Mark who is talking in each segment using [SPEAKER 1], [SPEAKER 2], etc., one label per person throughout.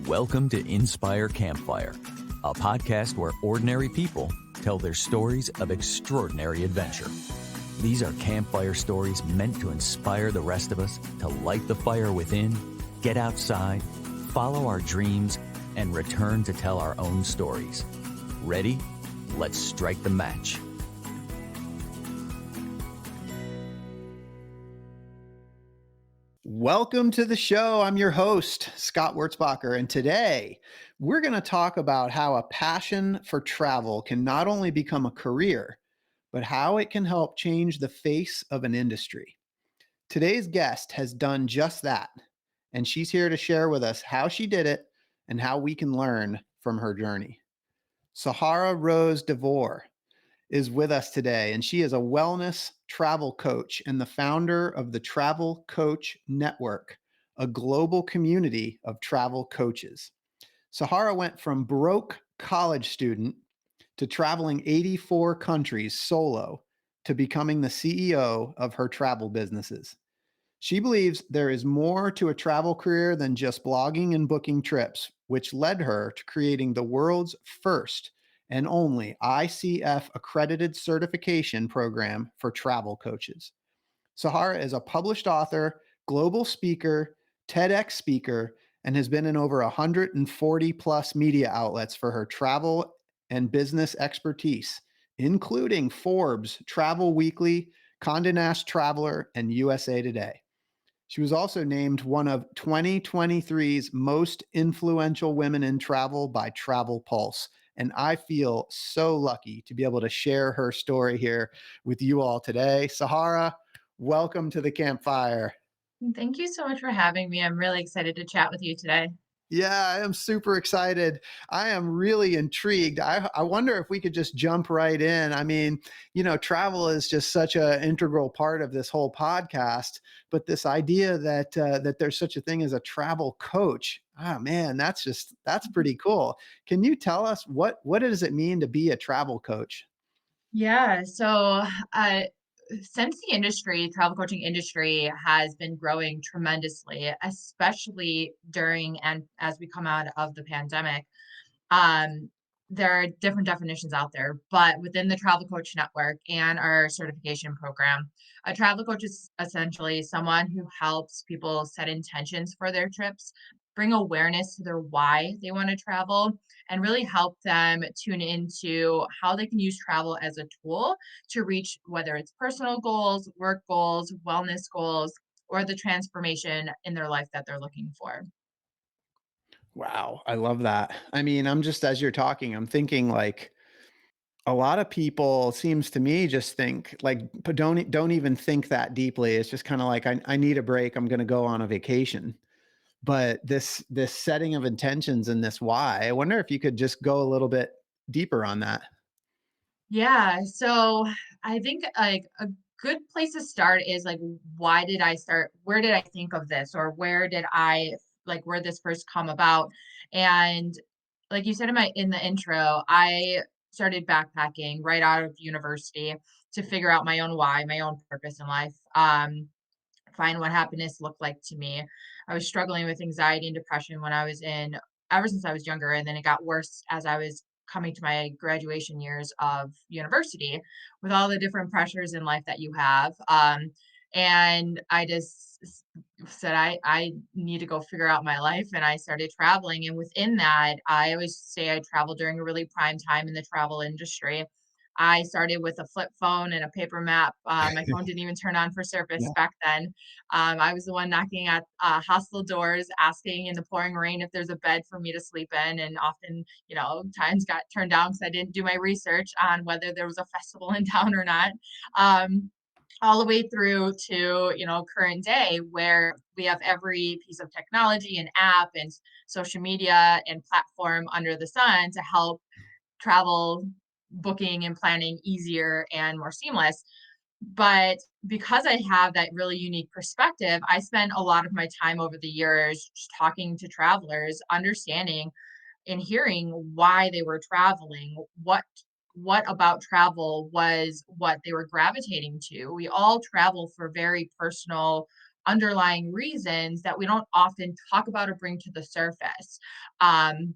[SPEAKER 1] Welcome to Inspire Campfire, a podcast where ordinary people tell their stories of extraordinary adventure. These are campfire stories meant to inspire the rest of us to light the fire within, get outside, follow our dreams, and return to tell our own stories. Ready? Let's strike the match.
[SPEAKER 2] Welcome to the show. I'm your host, Scott Wurzbacher, and today we're going to talk about how a passion for travel can not only become a career, but how it can help change the face of an industry. Today's guest has done just that, and she's here to share with us how she did it and how we can learn from her journey. Sahara Rose De Vore is with us today, and she is a wellness travel coach and the founder of the Travel Coach Network, a global community of travel coaches. Sahara went from broke college student to traveling 84 countries solo to becoming the CEO of her travel businesses. She believes there is more to a travel career than just blogging and booking trips, which led her to creating the world's first and only ICF accredited certification program for travel coaches. Sahara is a published author, global speaker, TEDx speaker, and has been in over 140 plus media outlets for her travel and business expertise, including Forbes, Travel Weekly, Condé Nast Traveler, and USA Today. She was also named one of 2023's most influential women in travel by Travel Pulse. And I feel so lucky to be able to share her story here with you all today. Sahara, welcome to the campfire.
[SPEAKER 3] Thank you so much for having me. I'm really excited to chat with you today.
[SPEAKER 2] Yeah, I am super excited. I am really intrigued. I wonder if we could just jump right in. I mean, travel is just such an integral part of this whole podcast. But this idea that there's such a thing as a travel coach, oh man, that's pretty cool. Can you tell us what does it mean to be a travel coach?
[SPEAKER 3] Yeah, so uh, since the travel coaching industry has been growing tremendously, especially during and as we come out of the pandemic, um, there are different definitions out there, but within the Travel Coach Network and our certification program, a travel coach is essentially someone who helps people set intentions for their trips, bring awareness to their why they want to travel, and really help them tune into how they can use travel as a tool to reach whether it's personal goals, work goals, wellness goals, or the transformation in their life that they're looking for.
[SPEAKER 2] Wow, I love that. I mean, I'm just as you're talking, I'm thinking like a lot of people seems to me just think like but don't even think that deeply. It's just kind of like I need a break. I'm going to go on a vacation. But this setting of intentions and this why, I wonder if you could just go a little bit deeper on that.
[SPEAKER 3] Yeah, so I think like a good place to start is like why did I start? Where did I think of this or where this first come about? And like you said in the intro, I started backpacking right out of university to figure out my own why, my own purpose in life. Find what happiness looked like to me. I was struggling with anxiety and depression when I was in ever since I was younger, and then it got worse as I was coming to my graduation years of university with all the different pressures in life that you have. And I just said I need to go figure out my life, and I started traveling. And within that, I always say I traveled during a really prime time in the travel industry. I started with a flip phone and a paper map. My phone didn't even turn on for service
[SPEAKER 2] Yeah.
[SPEAKER 3] back then. I was the one knocking at hostel doors, asking in the pouring rain if there's a bed for me to sleep in, and often, times got turned down because I didn't do my research on whether there was a festival in town or not. Um, all the way through to current day where we have every piece of technology and app and social media and platform under the sun to help travel booking and planning easier and more seamless. But because I have that really unique perspective, I spent a lot of my time over the years just talking to travelers, understanding and hearing why they were traveling, what about travel was what they were gravitating to. We all travel for very personal underlying reasons that we don't often talk about or bring to the surface. Um,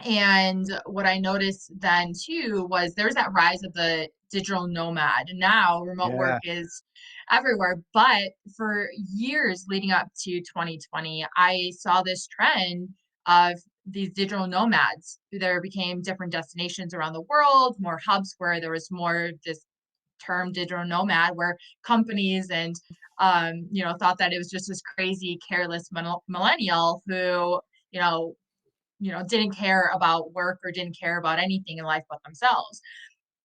[SPEAKER 3] and what I noticed then too was there's that rise of the digital nomad. Now remote work
[SPEAKER 2] Yeah.
[SPEAKER 3] is everywhere. But for years leading up to 2020, I saw this trend of these digital nomads. There became different destinations around the world, more hubs where there was more this term digital nomad, where companies and thought that it was just this crazy, careless millennial who, you know, didn't care about work or didn't care about anything in life but themselves.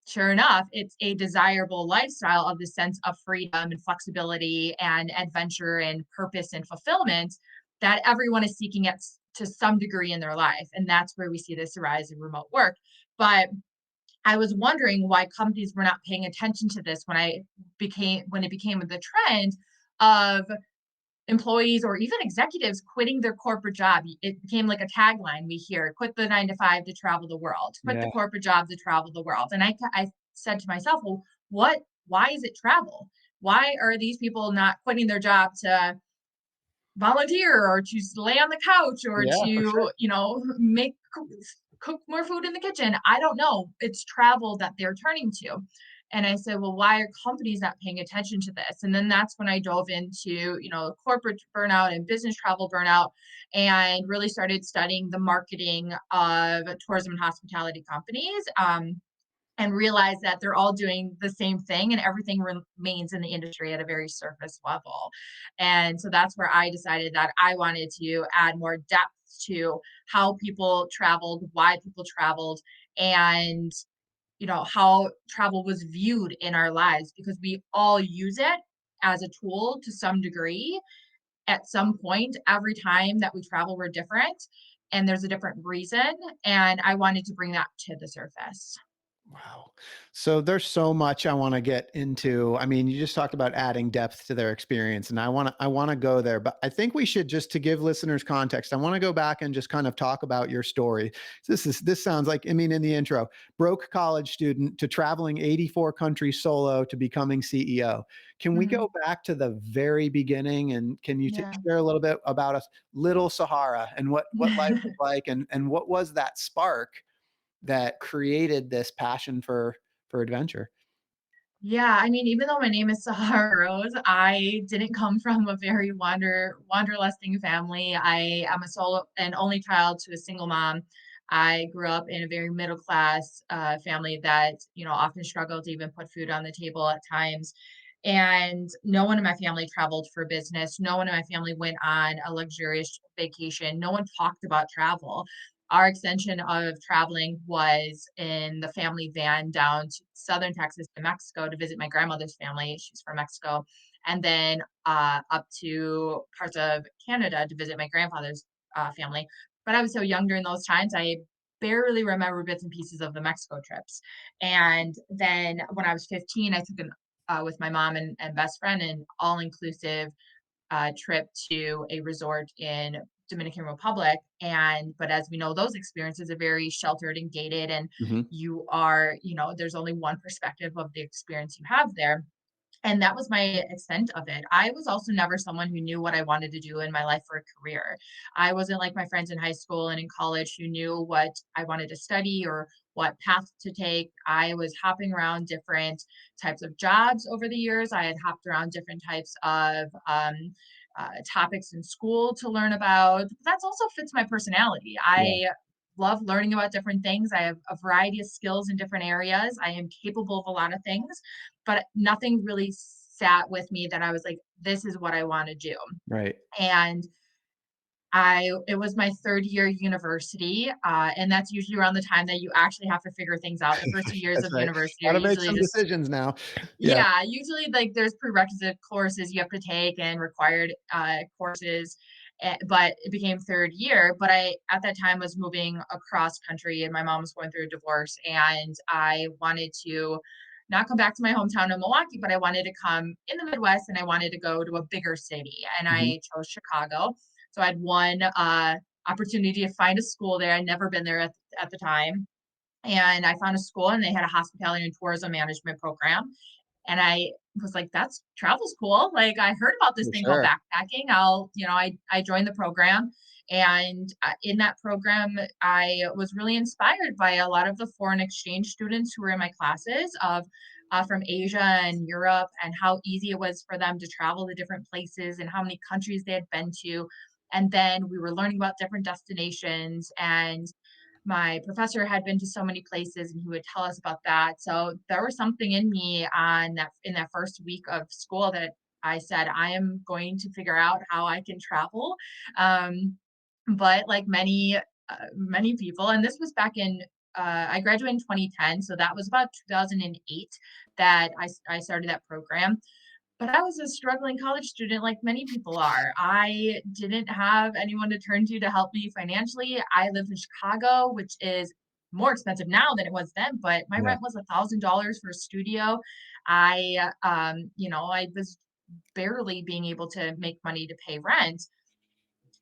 [SPEAKER 3] Sure enough, it's a desirable lifestyle of the sense of freedom and flexibility and adventure and purpose and fulfillment that everyone is seeking to some degree in their life. And that's where we see this rise in remote work. But I was wondering why companies were not paying attention to this when it became the trend of employees or even executives quitting their corporate job. It became like a tagline we hear: quit the 9 to 5 to travel the world, quit the
[SPEAKER 2] Yeah.
[SPEAKER 3] corporate job to travel the world. And I said to myself, well, why is it travel? Why are these people not quitting their job to volunteer or to lay on the couch or
[SPEAKER 2] Yeah, for sure.
[SPEAKER 3] to, make cook more food in the kitchen? I don't know. It's travel that they're turning to. And I said, well, why are companies not paying attention to this? And then that's when I dove into, corporate burnout and business travel burnout, and really started studying the marketing of tourism and hospitality companies. And realize that they're all doing the same thing and everything remains in the industry at a very surface level. And so that's where I decided that I wanted to add more depth to how people traveled, why people traveled, and how travel was viewed in our lives, because we all use it as a tool to some degree. At some point, every time that we travel, we're different and there's a different reason. And I wanted to bring that to the surface.
[SPEAKER 2] Wow. So there's so much I want to get into. I mean, you just talked about adding depth to their experience, and I want to go there, but I think we should, just to give listeners context, I want to go back and just kind of talk about your story. This sounds like, I mean, in the intro, broke college student to traveling 84 countries solo to becoming CEO. Can we go
[SPEAKER 3] Mhm.
[SPEAKER 2] back to the very beginning, and can you
[SPEAKER 3] Yeah.
[SPEAKER 2] share a little bit about us, little Sahara, and what life was like, and what was that spark that created this passion for adventure?
[SPEAKER 3] Yeah, I mean, even though my name is Sahara Rose, I didn't come from a very wanderlusting family. I am a solo and only child to a single mom. I grew up in a very middle class family that, often struggled to even put food on the table at times. And no one in my family traveled for business. No one in my family went on a luxurious vacation. No one talked about travel. Our extension of traveling was in the family van down to southern Texas to Mexico to visit my grandmother's family. She's from Mexico. And then up to parts of Canada to visit my grandfather's family. But I was so young during those times, I barely remember bits and pieces of the Mexico trips. And then when I was 15, I took with my mom and best friend, an all inclusive trip to a resort in Dominican Republic. But as we know, those experiences are very sheltered and gated, and
[SPEAKER 2] Mhm.
[SPEAKER 3] you are, there's only one perspective of the experience you have there. And that was my extent of it. I was also never someone who knew what I wanted to do in my life for a career. I wasn't like my friends in high school and in college who knew what I wanted to study or what path to take. I was hopping around different types of jobs over the years. I had hopped around different types of topics in school to learn about. That also fits my personality.
[SPEAKER 2] Yeah,
[SPEAKER 3] I love learning about different things. I have a variety of skills in different areas. I am capable of a lot of things, but nothing really sat with me that I was like, this is what I want to do.
[SPEAKER 2] right.
[SPEAKER 3] And it was my third year university, and that's usually around the time that you actually have to figure things out. The first 2 years
[SPEAKER 2] That's
[SPEAKER 3] of
[SPEAKER 2] right.
[SPEAKER 3] university are
[SPEAKER 2] Gotta make
[SPEAKER 3] usually
[SPEAKER 2] some
[SPEAKER 3] just,
[SPEAKER 2] decisions now. Yeah.
[SPEAKER 3] yeah, usually like there's prerequisite courses you have to take and required courses. But it became third year. But I, at that time, was moving across country and my mom was going through a divorce. And I wanted to not come back to my hometown of Milwaukee, but I wanted to come in the Midwest and I wanted to go to a bigger city. And
[SPEAKER 2] Mhm.
[SPEAKER 3] I chose Chicago. So I had one opportunity to find a school there. I'd never been there at the time. And I found a school and they had a hospitality and tourism management program. And I was like, that's travel's cool. Like I heard about this
[SPEAKER 2] For
[SPEAKER 3] thing called
[SPEAKER 2] sure.
[SPEAKER 3] backpacking. I joined the program, and in that program, I was really inspired by a lot of the foreign exchange students who were in my classes from Asia and Europe, and how easy it was for them to travel to different places and how many countries they had been to. And then we were learning about different destinations, and my professor had been to so many places and he would tell us about that. So there was something in me in that first week of school that I said, I am going to figure out how I can travel. But like many people, and this was back in I graduated in 2010, so that was about 2008 that I started that program. But I was a struggling college student like many people are. I didn't have anyone to turn to help me financially. I lived in Chicago, which is more expensive now than it was then, but my
[SPEAKER 2] Yeah.
[SPEAKER 3] rent was $1,000 for a studio. I was barely being able to make money to pay rent,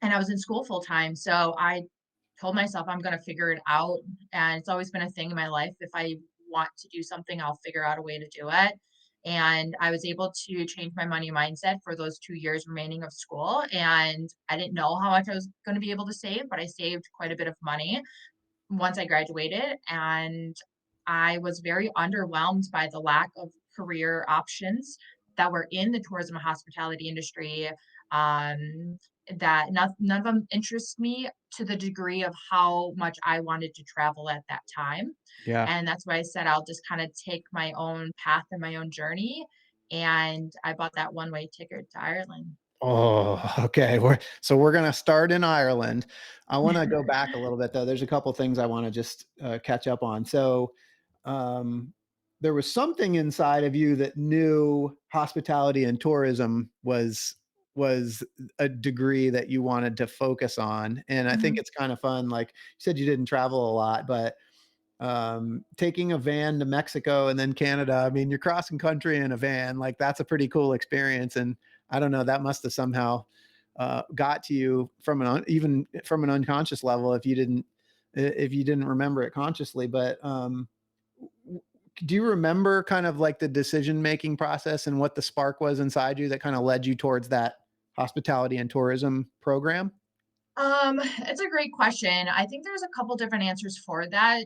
[SPEAKER 3] and I was in school full time. So I told myself I'm going to figure it out. And it's always been a thing in my life. If I want to do something, I'll figure out a way to do it. And I was able to change my money mindset for those 2 years remaining of school. And I didn't know how much I was going to be able to save, but I saved quite a bit of money once I graduated, and I was very underwhelmed by the lack of career options that were in the tourism and hospitality industry. Um, that none of them interest me to the degree of how much I wanted to travel at that time.
[SPEAKER 2] Yeah.
[SPEAKER 3] And that's why I said I'll just kind of take my own path and my own journey. And I bought that one-way ticket to Ireland.
[SPEAKER 2] Oh, okay. We're gonna start in Ireland. I want to go back a little bit though. There's a couple things I want to just catch up on. Um, there was something inside of you that knew hospitality and tourism was a degree that you wanted to focus on, and I think
[SPEAKER 3] Mhm.
[SPEAKER 2] it's kind of fun. Like you said, you didn't travel a lot, but taking a van to Mexico and then Canada. I mean, you're crossing country in a van. Like that's a pretty cool experience. And I don't know, that must have somehow got to you from even from an unconscious level if you didn't remember it consciously. But do you remember kind of like the decision making process and what the spark was inside you that kind of led you towards that hospitality and tourism program?
[SPEAKER 3] It's a great question. I think there's a couple different answers for that.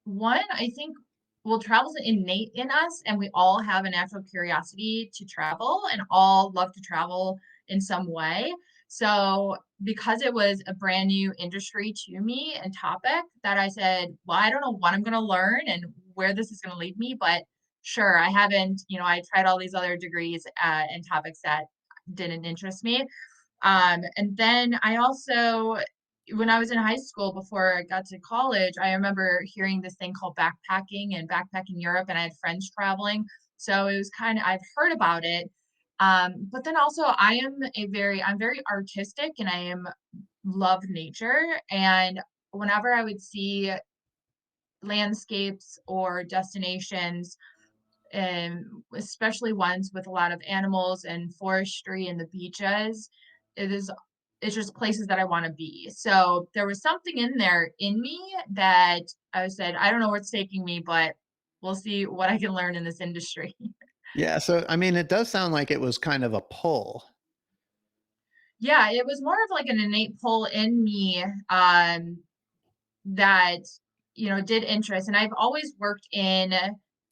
[SPEAKER 3] One, I think, well, travel's innate in us, and we all have a natural curiosity to travel, and all love to travel in some way. So, because it was a brand new industry to me and topic, that I said, well, I don't know what I'm going to learn and where this is going to lead me, but sure, I haven't, I tried all these other degrees and topics that didn't interest me. And then I also, when I was in high school before I got to college, I remember hearing this thing called backpacking and backpacking Europe, and I had friends traveling. So it was kind of, I've heard about it. But then also I'm very artistic, and love nature. And whenever I would see landscapes or destinations, and especially ones with a lot of animals and forestry and the beaches. It is it's just places that I want to be. So there was something in there in me that I said, I don't know where it's taking me, but we'll see what I can learn in this industry.
[SPEAKER 2] Yeah. So, I mean, it does sound like it was kind of a pull.
[SPEAKER 3] Yeah, it was more of like an innate pull in me that, did interest. And I've always worked in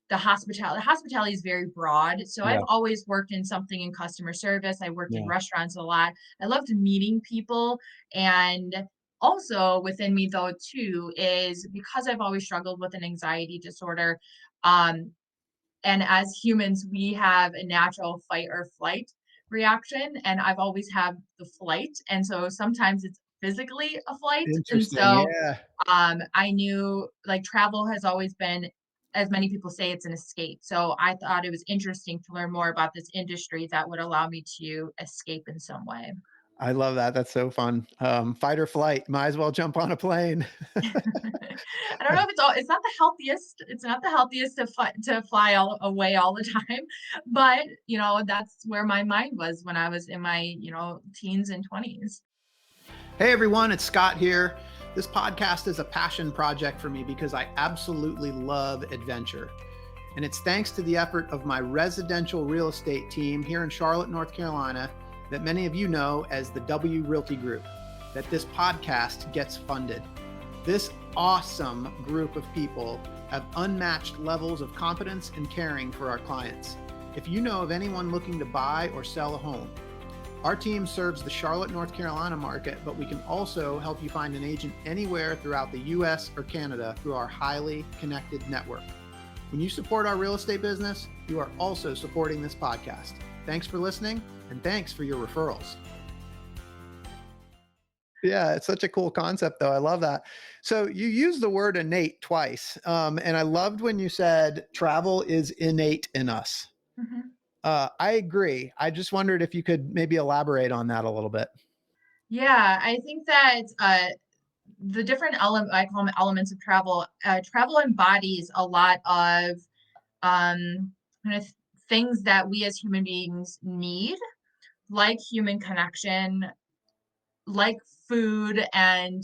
[SPEAKER 3] the hospitality. Hospitality is very broad. So I've
[SPEAKER 2] Yeah.
[SPEAKER 3] always worked in something in customer service. I worked in
[SPEAKER 2] Yeah.
[SPEAKER 3] restaurants a lot. I loved meeting people. And also within me though too is because I've always struggled with an anxiety disorder. Um, and as humans, we have a natural fight or flight reaction. And I've always had the flight. And so sometimes it's physically a flight. And
[SPEAKER 2] Interesting.
[SPEAKER 3] so
[SPEAKER 2] Yeah.
[SPEAKER 3] I knew like travel has always been, as many people say, it's an escape. So I thought it was interesting to learn more about this industry that would allow me to escape in some way.
[SPEAKER 2] I love that. That's so fun. Fight or flight. Might as well jump on a plane.
[SPEAKER 3] I don't know if it's not the healthiest. It's not the healthiest to fly all away all the time, but that's where my mind was when I was in my teens and 20s.
[SPEAKER 2] Hey everyone, it's Scott here. This podcast is a passion project for me because I absolutely love adventure. And it's thanks to the effort of my residential real estate team here in Charlotte, North Carolina, that many of you know as the W Realty Group, that this podcast gets funded. This awesome group of people have unmatched levels of competence and caring for our clients. If you know of anyone looking to buy or sell a home, our team serves the Charlotte, North Carolina market, but we can also help you find an agent anywhere throughout the US or Canada through our highly connected network. When you support our real estate business, you are also supporting this podcast. Thanks for listening, and thanks for your referrals. Yeah, it's such a cool concept, though. I love that. So you used the word innate twice, and I loved when you said travel is innate in us.
[SPEAKER 3] Mhm.
[SPEAKER 2] I agree. I just wondered if you could maybe elaborate on that a little bit.
[SPEAKER 3] Yeah, I think that the different I call them elements of travel. Travel embodies a lot of kind of things that we as human beings need, like human connection, like food and,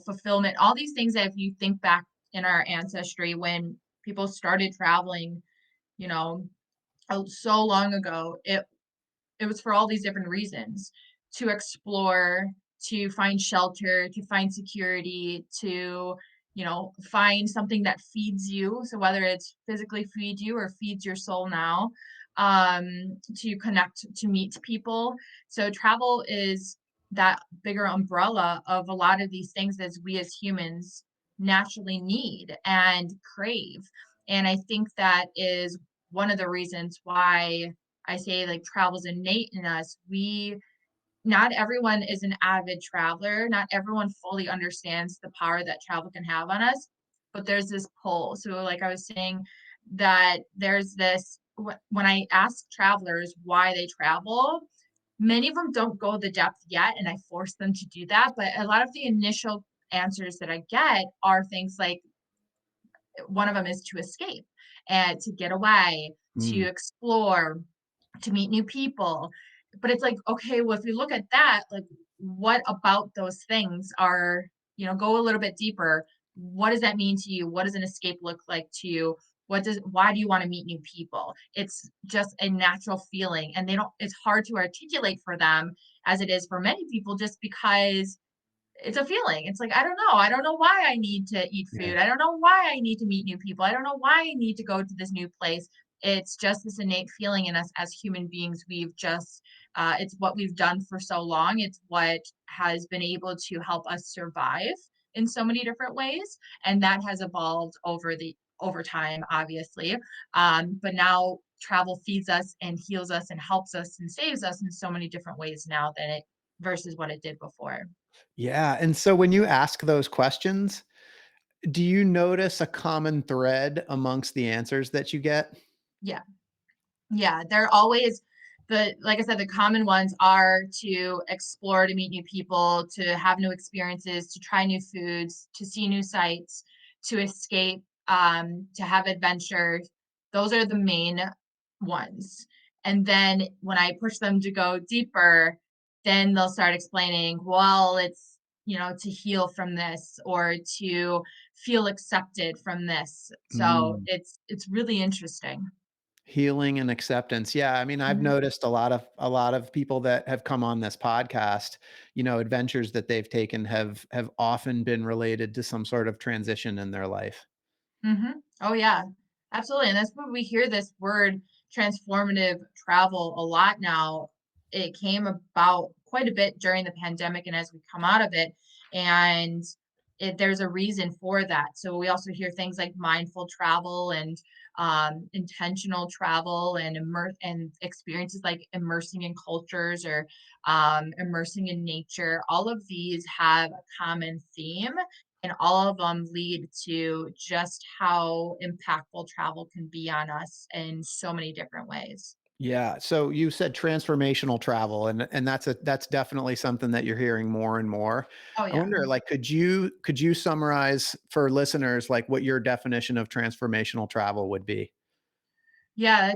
[SPEAKER 3] fulfillment, all these things that if you think back in our ancestry when people started traveling, you know, so long ago, it was for all these different reasons to explore, to find shelter, to find security, to, find something that feeds you. So whether it's physically feed you or feeds your soul now, to connect, to meet people. So travel is that bigger umbrella of a lot of these things that we as humans naturally need and crave. And I think that is one of the reasons why I say like travel's innate in us. Not everyone is an avid traveler. Not everyone fully understands the power that travel can have on us, but there's this pull. So like I was saying that there's this when I ask travelers why they travel, many of them don't go the depth yet and I force them to do that, but a lot of the initial answers that I get are things like one of them is to escape and to get away, to
[SPEAKER 2] Mm,
[SPEAKER 3] explore, to meet new people. But it's like, okay, well, if we look at that, like what about those things are, go a little bit deeper. What does that mean to you? What does an escape look like to you? Why do you want to meet new people? It's just a natural feeling. And it's hard to articulate for them as it is for many people just because it's a feeling. It's like, I don't know. I don't know why I need to eat
[SPEAKER 2] yeah.
[SPEAKER 3] food. I don't know why I need to meet new people. I don't know why I need to go to this new place. It's just this innate feeling in us as human beings. It's what we've done for so long. It's what has been able to help us survive in so many different ways. And that has evolved over time, obviously. But now travel feeds us and heals us and helps us and saves us in so many different ways now than it versus what it did before.
[SPEAKER 2] Yeah. And so when you ask those questions, do you notice a common thread amongst the answers that you get?
[SPEAKER 3] Yeah. Yeah, they're always like I said, the common ones are to explore, to meet new people, to have new experiences, to try new foods, to see new sights, to escape, to have adventures. Those are the main ones. And then when I push them to go deeper, then they'll start explaining, well, it's, to heal from this or to feel accepted from this. So
[SPEAKER 2] Mm.
[SPEAKER 3] it's really interesting.
[SPEAKER 2] Healing and acceptance. Yeah, I mean, I've
[SPEAKER 3] Mhm.
[SPEAKER 2] noticed a lot of people that have come on this podcast, adventures that they've taken have often been related to some sort of transition in their life.
[SPEAKER 3] Oh yeah, absolutely. And that's where we hear this word transformative travel a lot now. It came about quite a bit during the pandemic and as we come out of it. And there's a reason for that. So we also hear things like mindful travel and intentional travel and experiences like immersing in cultures or immersing in nature. All of these have a common theme and all of them lead to just how impactful travel can be on us in so many different ways.
[SPEAKER 2] Yeah, so you said transformational travel, and that's definitely something that you're hearing more and more.
[SPEAKER 3] Oh,
[SPEAKER 2] I
[SPEAKER 3] yeah.
[SPEAKER 2] wonder, like, could you summarize for listeners, like, what your definition of transformational travel would be?
[SPEAKER 3] Yeah,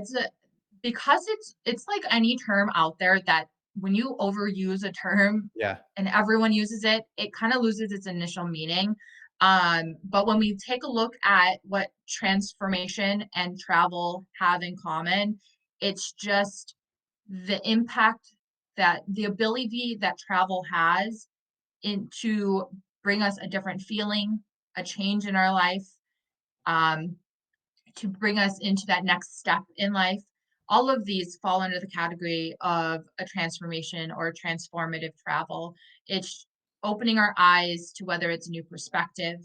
[SPEAKER 3] because it's like any term out there that when you overuse a term
[SPEAKER 2] Yeah.
[SPEAKER 3] and everyone uses it, it kind of loses its initial meaning. But when we take a look at what transformation and travel have in common, it's just the impact that the ability that travel has to bring us a different feeling, a change in our life, um, to bring us into that next step in life. All of these fall under the category of a transformation or transformative travel. It's opening our eyes to whether it's a new perspective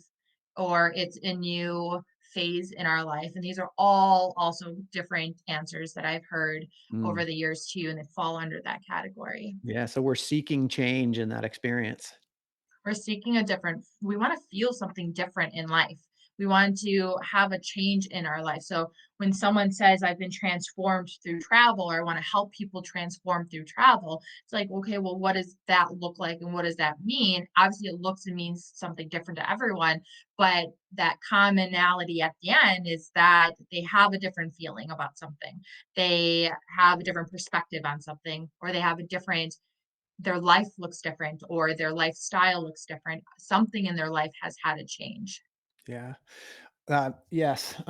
[SPEAKER 3] or it's a new phase in our life. And these are all also different answers that I've heard
[SPEAKER 2] Mm.
[SPEAKER 3] over the years too, and they fall under that category.
[SPEAKER 2] Yeah, so we're seeking change in that experience.
[SPEAKER 3] We're seeking a different we want to feel something different in life. We want to have a change in our life. So when someone says I've been transformed through travel or I want to help people transform through travel, it's like, okay, well, what does that look like and what does that mean? Obviously, it looks and means something different to everyone, but that commonality at the end is that they have a different feeling about something. They have a different perspective on something, or they have a different their life looks different or their lifestyle looks different. Something in their life has had a change.
[SPEAKER 2] Yeah. Yes.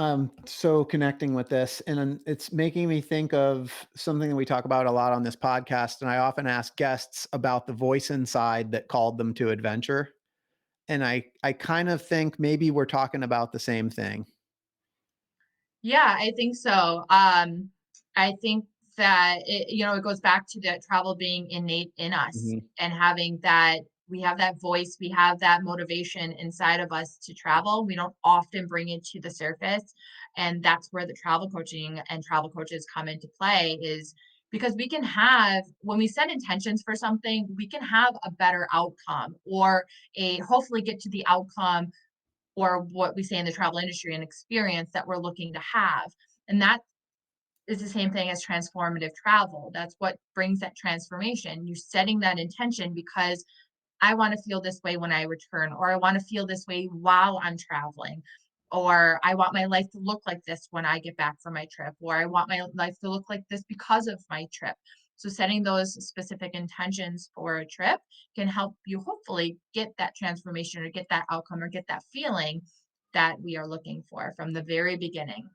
[SPEAKER 2] So connecting with this, and then it's making me think of something that we talk about a lot on this podcast. And I often ask guests about the voice inside that called them to adventure. And I kind of think maybe we're talking about the same thing.
[SPEAKER 3] Yeah, I think so. I think that it goes back to that travel being innate in us
[SPEAKER 2] Mhm.
[SPEAKER 3] and having that we have that voice, we have that motivation inside of us to travel. We don't often bring it to the surface. And that's where the travel coaching and travel coaches come into play is because we can have when we set intentions for something, we can have a better outcome or a hopefully get to the outcome or what we say in the travel industry, an experience that we're looking to have. And that is the same thing as transformative travel. That's what brings that transformation. You're setting that intention because I want to feel this way when I return, or I want to feel this way while I'm traveling, or I want my life to look like this when I get back from my trip, or I want my life to look like this because of my trip. So, setting those specific intentions for a trip can help you hopefully get that transformation or get that outcome or get that feeling that we are looking for from the very beginning.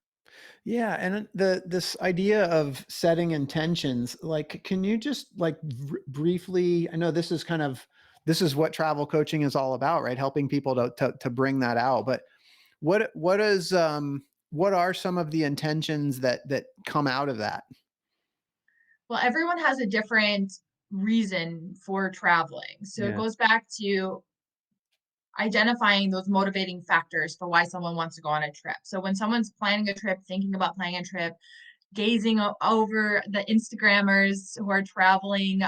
[SPEAKER 2] Yeah, and the this idea of setting intentions, like, can you just like briefly? I know this is kind of this is what travel coaching is all about, right? Helping people to bring that out. But what is what are some of the intentions that come out of that?
[SPEAKER 3] Well, everyone has a different reason for traveling. So, it
[SPEAKER 2] Yeah.
[SPEAKER 3] goes back to identifying those motivating factors for why someone wants to go on a trip. So when someone's planning a trip, thinking about planning a trip, gazing over the Instagrammers who are traveling,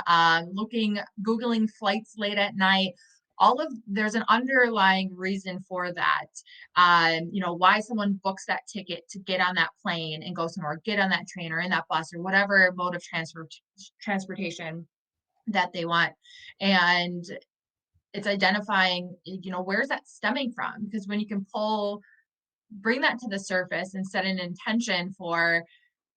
[SPEAKER 3] Googling flights late at night, all of there's an underlying reason for that. Why someone books that ticket to get on that plane and go somewhere, get on that train or in that bus or whatever mode of transportation that they want. And it's identifying, where's that stemming from? Because when you can bring that to the surface and set an intention for,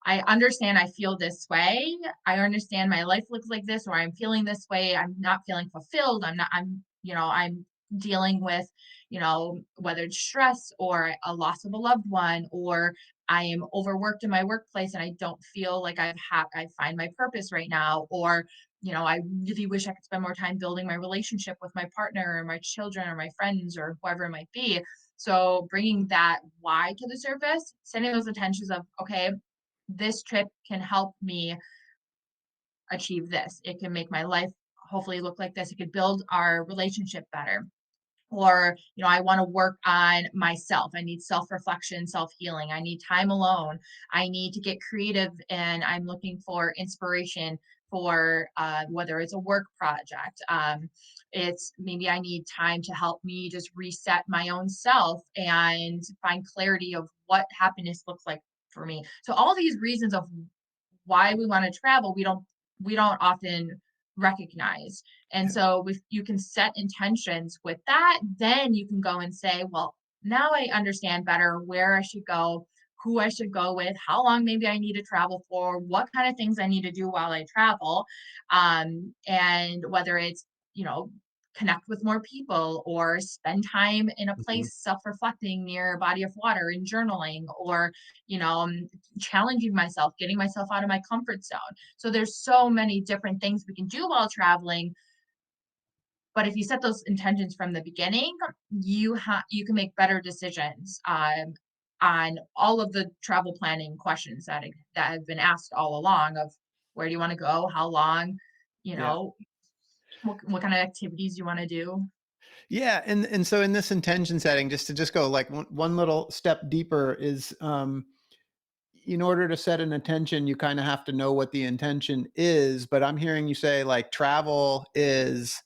[SPEAKER 3] I understand I feel this way. I understand my life looks like this, or I'm feeling this way. I'm not feeling fulfilled. I'm dealing with, whether it's stress or a loss of a loved one, or I am overworked in my workplace and I don't feel like I find my purpose right now, or, I really wish I could spend more time building my relationship with my partner or my children or my friends or whoever it might be. So bringing that why to the surface, setting those intentions of, okay, this trip can help me achieve this. It can make my life hopefully look like this. It could build our relationship better. Or, I want to work on myself. I need self reflection, self healing. I need time alone. I need to get creative and I'm looking for inspiration for whether it's a work project. It's maybe I need time to help me just reset my own self and find clarity of what happiness looks like for me. So all these reasons of why we want to travel, we don't often recognize. And so if you can set intentions with that, then you can go and say, well, now I understand better where I should go, who I should go with, how long maybe I need to travel for, what kind of things I need to do while I travel. And whether it's, you know, connect with more people or spend time in a
[SPEAKER 2] Mhm.
[SPEAKER 3] place self-reflecting near a body of water and journaling, or you know um, challenging myself, getting myself out of my comfort zone. So there's so many different things we can do while traveling, but if you set those intentions from the beginning, you can make better decisions on all of the travel planning questions that have been asked all along of where do you want to go, how long, you
[SPEAKER 2] Yeah.
[SPEAKER 3] know, what kind of activities you want to do.
[SPEAKER 2] Yeah, and so in this intention setting, just to just go like one little step deeper is, in order to set an intention, you kind of have to know what the intention is. But I'm hearing you say like travel is,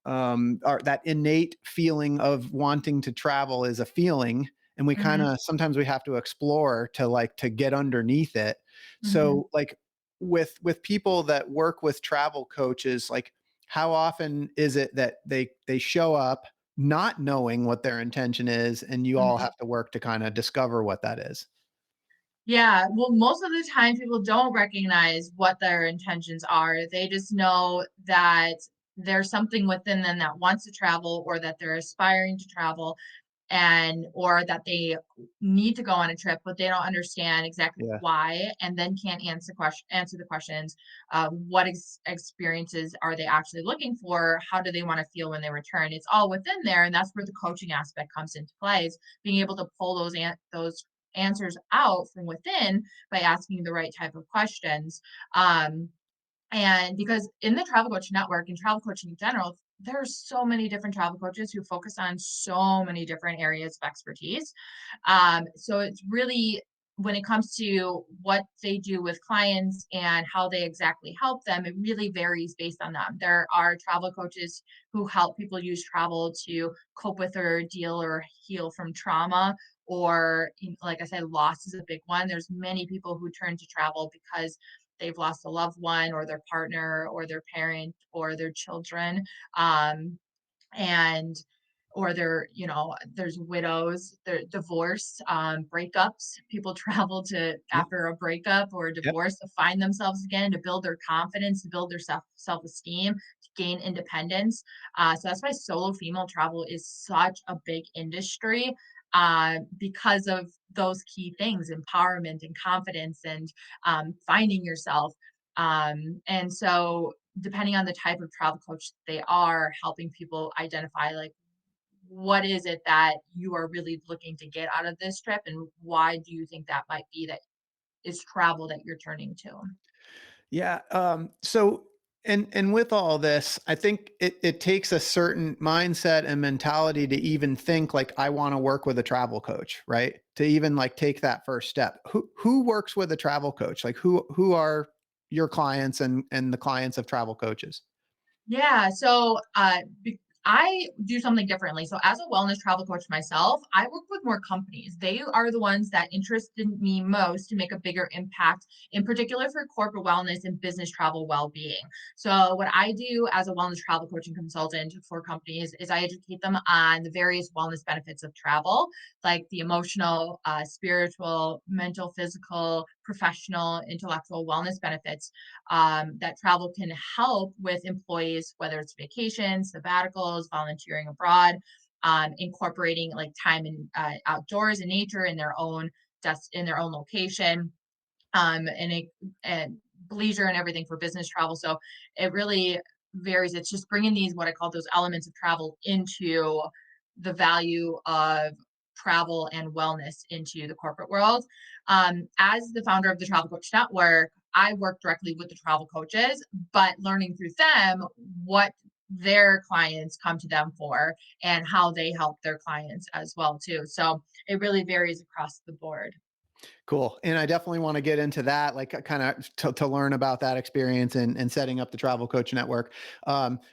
[SPEAKER 2] or that innate feeling of wanting to travel is a feeling, and we kind
[SPEAKER 3] Hmm.
[SPEAKER 2] of sometimes we have to explore to like to get underneath it.
[SPEAKER 3] Hmm.
[SPEAKER 2] So like with people that work with travel coaches, like how often is it that they show up not knowing what their intention is, and you all
[SPEAKER 3] Hmm.
[SPEAKER 2] have to work to kind of discover what that is?
[SPEAKER 3] Yeah, well, most of the time people don't recognize what their intentions are. They just know that there's something within them that wants to travel or that they're aspiring to travel, and or that they need to go on a trip, but they don't understand exactly
[SPEAKER 2] Yeah.
[SPEAKER 3] why, and then can't answer the questions. What experiences are they actually looking for? How do they want to feel when they return? It's all within there, and that's where the coaching aspect comes into play. Is being able to pull those answers out from within by asking the right type of questions. Um, and because in the travel coach network and travel coaching in general, there's so many different travel coaches who focus on so many different areas of expertise. So it's really, when it comes to what they do with clients and how they exactly help them, it really varies based on them. There are travel coaches who help people use travel to cope with or deal or heal from trauma. Or, like I said, loss is a big one. There's many people who turn to travel because they've lost a loved one or their partner or their parent or their children. And or they're, there's widows, there divorce, breakups. People travel to
[SPEAKER 2] Yep.
[SPEAKER 3] after a breakup or a
[SPEAKER 2] Yep.
[SPEAKER 3] divorce to find themselves again, to build their confidence, to build their self-esteem, to gain independence. So that's why solo female travel is such a big industry, because of those key things: empowerment and confidence, and finding yourself. And so depending on the type of travel coach they are, helping people identify like what is it that you are really looking to get out of this trip, and why do you think that might be that is travel that you're turning to.
[SPEAKER 2] Yeah. So, and with all this, I think it takes a certain mindset and mentality to even think like I want to work with a travel coach, right? To even like take that first step. Who works with a travel coach? Like who are your clients and the clients of travel coaches?
[SPEAKER 3] Yeah, so I do something differently. So, as a wellness travel coach myself, I work with more companies. They are the ones that interested me most to make a bigger impact, in particular for corporate wellness and business travel well being. So, what I do as a wellness travel coaching consultant for companies is I educate them on the various wellness benefits of travel, like the emotional, spiritual, mental, physical, professional, intellectual wellness benefits that travel can help with employees, whether it's vacations, sabbaticals, volunteering abroad, incorporating like time in outdoors in nature in their own in their own location, and and leisure and everything for business travel. So it really varies. It's just bringing these what I call those elements of travel into the value of travel and wellness into the corporate world. As the founder of the Travel Coach Network, I work directly with the travel coaches, but learning through them what their clients come to them for and how they help their clients as well too. So it really varies across the board.
[SPEAKER 2] Cool. And I definitely want to get into that, like kind of to learn about that experience and setting up the travel coach network.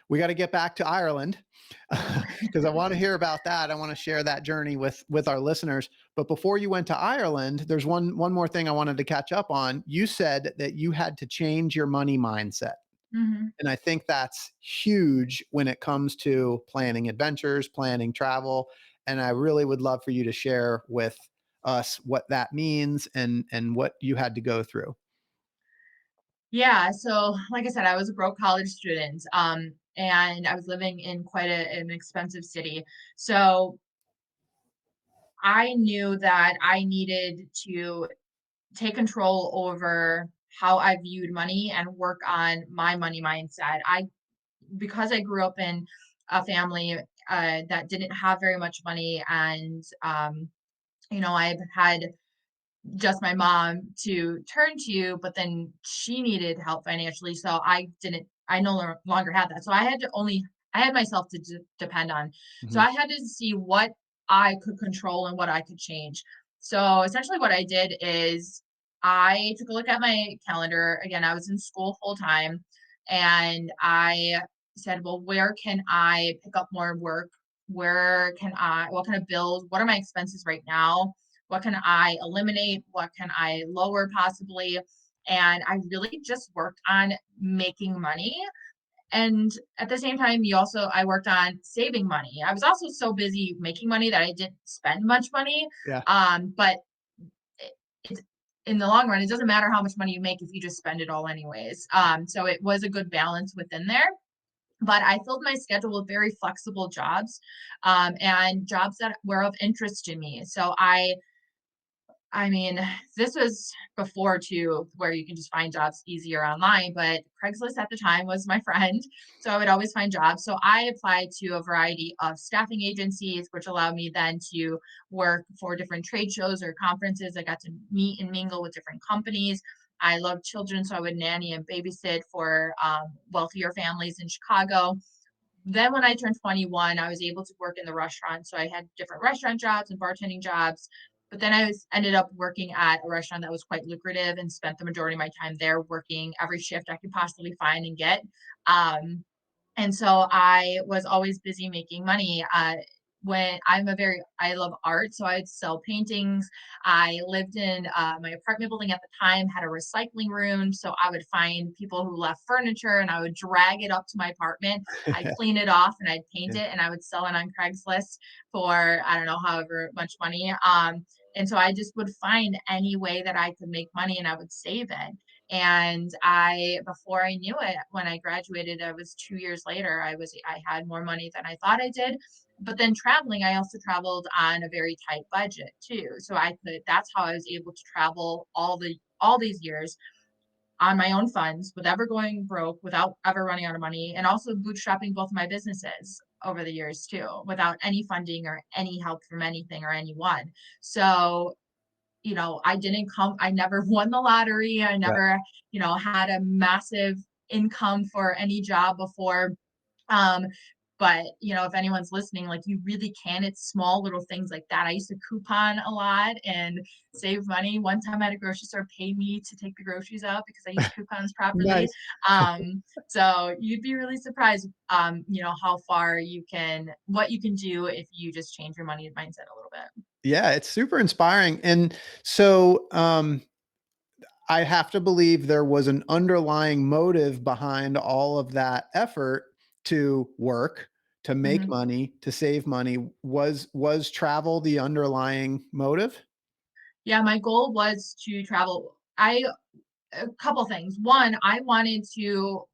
[SPEAKER 2] We got to get back to Ireland because I want to hear about that. I want to share that journey with our listeners. But before you went to Ireland, there's one more thing I wanted to catch up on. You said that you had to change your money mindset.
[SPEAKER 3] Mhm.
[SPEAKER 2] And I think that's huge when it comes to planning adventures, planning travel. And I really would love for you to share with us what that means and what you had to go through.
[SPEAKER 3] Yeah, so like I said, I was a broke college student. and I was living in quite an expensive city. So I knew that I needed to take control over how I viewed money and work on my money mindset. Because I grew up in a family that didn't have very much money, and I've had just my mom to turn to, but then she needed help financially. So I no longer had that. So I had myself to depend on. So
[SPEAKER 2] Mhm.
[SPEAKER 3] I had to see what I could control and what I could change. So essentially what I did is I took a look at my calendar. Again, I was in school full time, and I said, well, where can I pick up more work? What can I build? What are my expenses right now? What can I eliminate? What can I lower possibly? And I really just worked on making money. And at the same time, I worked on saving money. I was also so busy making money that I didn't spend much money.
[SPEAKER 2] Yeah.
[SPEAKER 3] But it's in the long run, it doesn't matter how much money you make if you just spend it all anyways. So it was a good balance within there. But I filled my schedule with very flexible jobs, and jobs that were of interest to me. So I mean, this was before too, where you can just find jobs easier online, but Craigslist at the time was my friend. So I would always find jobs. So I applied to a variety of staffing agencies, which allowed me then to work for different trade shows or conferences. I got to meet and mingle with different companies. I love children, so I would nanny and babysit for wealthier families in Chicago. Then when I turned 21, I was able to work in the restaurant. So I had different restaurant jobs and bartending jobs. But then ended up working at a restaurant that was quite lucrative and spent the majority of my time there working every shift I could possibly find and get. Um, and so I was always busy making money. I love art, so I'd sell paintings. I lived in my apartment building at the time, had a recycling room. So I would find people who left furniture and I would drag it up to my apartment. I'd clean it off and I'd paint
[SPEAKER 2] Yeah.
[SPEAKER 3] it and I would sell it on Craigslist for, I don't know, however much money. And so I just would find any way that I could make money and I would save it. And before I knew it, when I graduated, I was 2 years later, I had more money than I thought I did. But then traveling, I also traveled on a very tight budget too. So that's how I was able to travel all these years on my own funds without ever going broke, without ever running out of money, and also bootstrapping both my businesses over the years too, without any funding or any help from anything or anyone. So I never won the lottery. I
[SPEAKER 2] Yeah.
[SPEAKER 3] never, had a massive income for any job before. Um, but if anyone's listening, like you really can, it's small little things like that. I used to coupon a lot and save money. One time I had a grocery store pay me to take the groceries out because I used coupons properly.
[SPEAKER 2] Nice.
[SPEAKER 3] So you'd be really surprised, how far what you can do if you just change your money mindset a little bit.
[SPEAKER 2] Yeah, it's super inspiring. And so, I have to believe there was an underlying motive behind all of that effort to work, to make
[SPEAKER 3] Mhm.
[SPEAKER 2] money, to save money. Was travel the underlying motive?
[SPEAKER 3] Yeah, my goal was to travel. A couple things. One, I wanted to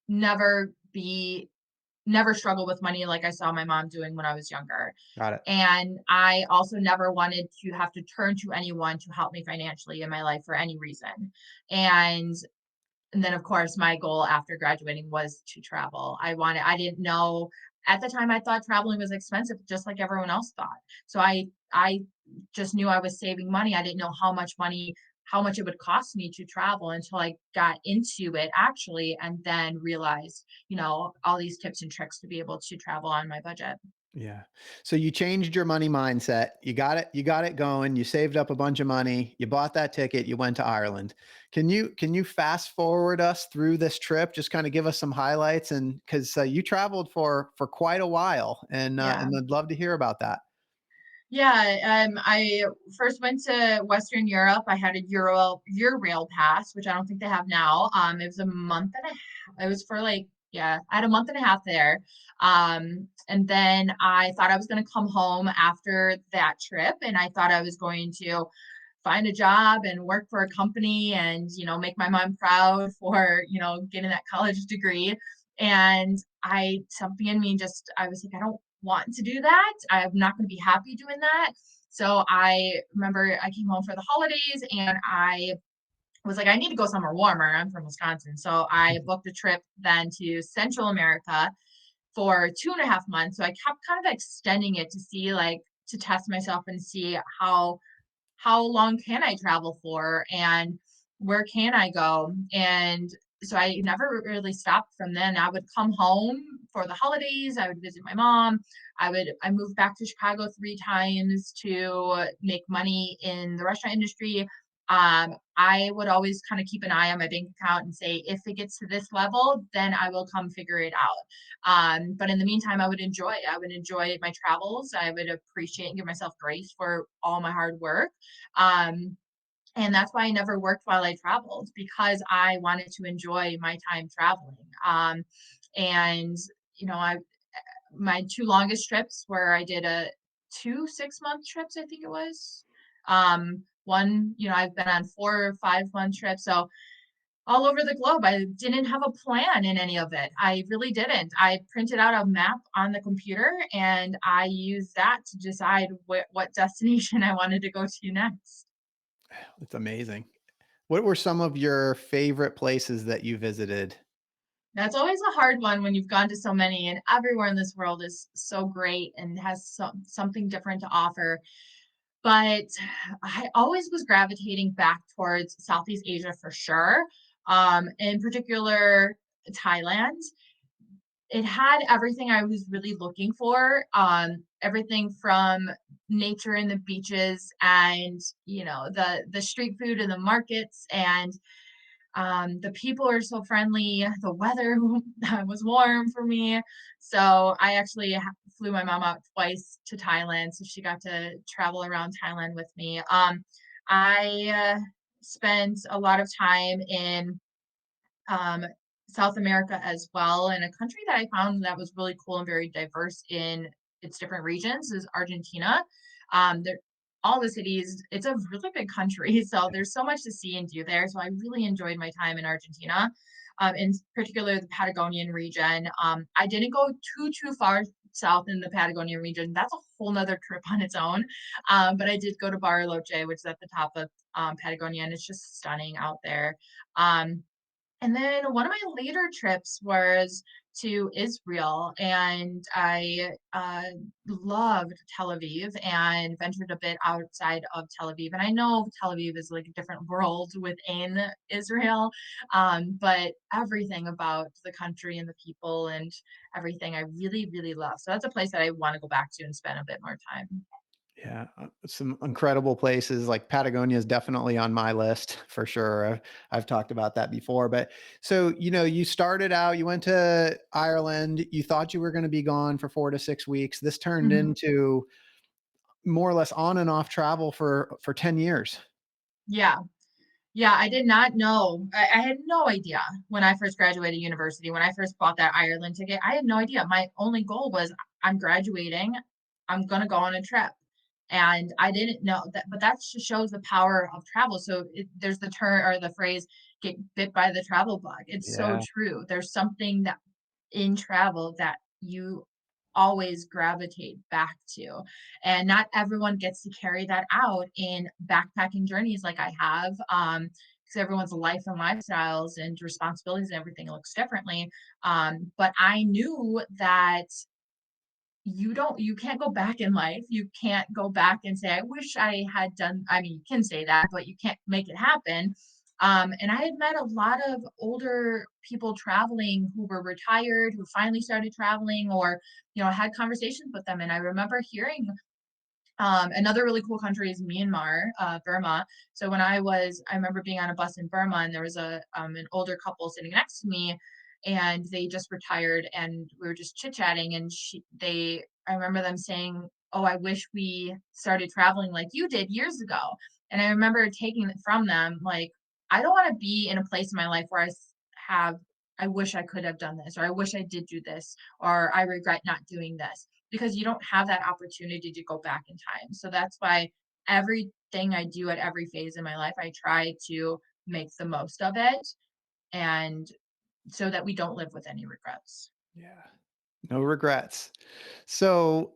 [SPEAKER 3] never be never struggle with money like I saw my mom doing when I was younger.
[SPEAKER 2] Got it.
[SPEAKER 3] And I also never wanted to have to turn to anyone to help me financially in my life for any reason. And and then, of course, my goal after graduating was to travel. I didn't know at the time, I thought traveling was expensive, just like everyone else thought. So I just knew I was saving money. I didn't know how much it would cost me to travel until I got into it actually, and then realized, all these tips and tricks to be able to travel on my budget.
[SPEAKER 2] Yeah. So you changed your money mindset. You got it going. You saved up a bunch of money. You bought that ticket. You went to Ireland. Can you fast forward us through this trip? Just kind of give us some highlights, and because you traveled for quite a while,
[SPEAKER 3] Yeah.
[SPEAKER 2] and I'd love to hear about that.
[SPEAKER 3] Yeah, I first went to Western Europe. I had a Eurail pass, which I don't think they have now. It was a month and a half. It was for like, yeah, I had a month and a half there. And then I thought I was going to come home after that trip, and I thought I was going to find a job and work for a company and, make my mom proud for, getting that college degree. And something in me just, I was like, I don't want to do that. I'm not going to be happy doing that. So I remember I came home for the holidays and I was like, I need to go somewhere warmer. I'm from Wisconsin. So I booked a trip then to Central America for 2.5 months. So I kept kind of extending it to see, like, to test myself and see how long can I travel for and where can I go? And so I never really stopped from then. I would come home for the holidays. I would visit my mom. I moved back to Chicago 3 times to make money in the restaurant industry. I would always kind of keep an eye on my bank account and say, if it gets to this level, then I will come figure it out. But in the meantime, I would enjoy my travels. I would appreciate and give myself grace for all my hard work. Um, and that's why I never worked while I traveled, because I wanted to enjoy my time traveling. And you know, I my two longest trips where I did a 2 6-month trips, I think it was. One, I've been on 4 or 5 month trips. So all over the globe. I didn't have a plan in any of it. I really didn't. I printed out a map on the computer and I used that to decide what destination I wanted to go to next.
[SPEAKER 2] It's amazing. What were some of your favorite places that you visited?
[SPEAKER 3] That's always a hard one when you've gone to so many, and everywhere in this world is so great and has something different to offer. But I always was gravitating back towards Southeast Asia for sure. In particular, Thailand. It had everything I was really looking for, everything from nature and the beaches and, the street food and the markets, and the people are so friendly. The weather was warm for me. So I actually flew my mom out twice to Thailand, so she got to travel around Thailand with me. I spent a lot of time in um, South America as well. And a country that I found that was really cool and very diverse in its different regions is Argentina. There, all the cities, it's a really big country, so there's so much to see and do there. So I really enjoyed my time in Argentina, in particular the Patagonian region. I didn't go too far south in the Patagonian region. That's a whole nother trip on its own. But I did go to Bariloche, which is at the top of Patagonia, and it's just stunning out there. Um, and then one of my later trips was to Israel, and I loved Tel Aviv and ventured a bit outside of Tel Aviv. And I know Tel Aviv is like a different world within Israel, but everything about the country and the people and everything I really, really love. So that's a place that I want to go back to and spend a bit more time.
[SPEAKER 2] Yeah, some incredible places like Patagonia is definitely on my list for sure. I've talked about that before. But so, you started out, you went to Ireland, you thought you were going to be gone for 4 to 6 weeks. This turned
[SPEAKER 3] Mhm.
[SPEAKER 2] into more or less on and off travel for 10 years.
[SPEAKER 3] Yeah. Yeah, I did not know. I had no idea when I first graduated university, when I first bought that Ireland ticket. I had no idea. My only goal was I'm graduating, I'm gonna go on a trip. And I didn't know that, but that just shows the power of travel. So there's the term or the phrase, get bit by the travel bug. It's so
[SPEAKER 2] Yeah.
[SPEAKER 3] true. There's something that in travel that you always gravitate back to. And not everyone gets to carry that out in backpacking journeys like I have. Because everyone's life and lifestyles and responsibilities and everything looks differently. But I knew that you can't go back in life. You can't go back and say, I wish I had done. I mean, you can say that, but you can't make it happen. And I had met a lot of older people traveling who were retired, who finally started traveling, or had conversations with them. And I remember hearing another really cool country is Myanmar, Burma. So I remember being on a bus in Burma, and there was an older couple sitting next to me, and they just retired, and we were just chit chatting, and I remember them saying, "Oh, I wish we started traveling like you did years ago." And I remember taking it from them, like, I don't want to be in a place in my life where have, I wish I could have done this, or I wish I did do this, or I regret not doing this, because you don't have that opportunity to go back in time. So that's why everything I do at every phase in my life, I try to make the most of it, and so that we don't live with any regrets.
[SPEAKER 2] Yeah. No regrets. So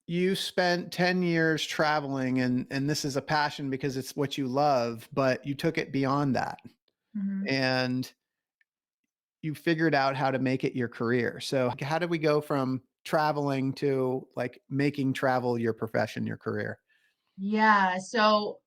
[SPEAKER 2] you spent 10 years traveling, and this is a passion because it's what you love, but you took it beyond that
[SPEAKER 3] Mhm.
[SPEAKER 2] and you figured out how to make it your career. So how did we go from traveling to like making travel your profession, your career?
[SPEAKER 3] Yeah, so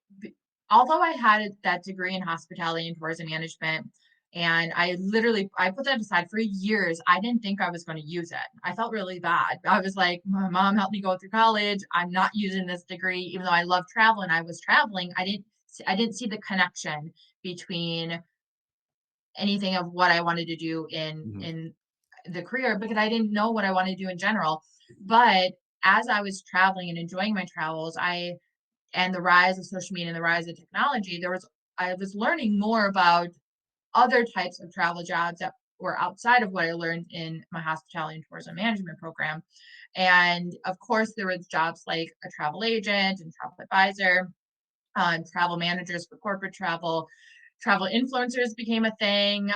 [SPEAKER 3] although I had that degree in hospitality and tourism management, and I put that aside for years. I didn't think I was going to use it. I felt really bad. I was like, my mom helped me go through college. I'm not using this degree, even though I love travel and I was traveling. I didn't see the connection between anything of what I wanted to do
[SPEAKER 2] Mhm.
[SPEAKER 3] in the career because I didn't know what I wanted to do in general. But as I was traveling and enjoying my travels, I and the rise of social media and the rise of technology, I was learning more about other types of travel jobs that were outside of what I learned in my hospitality and tourism management program. And of course, there was jobs like a travel agent and travel advisor, travel managers for corporate travel. Travel influencers became a thing.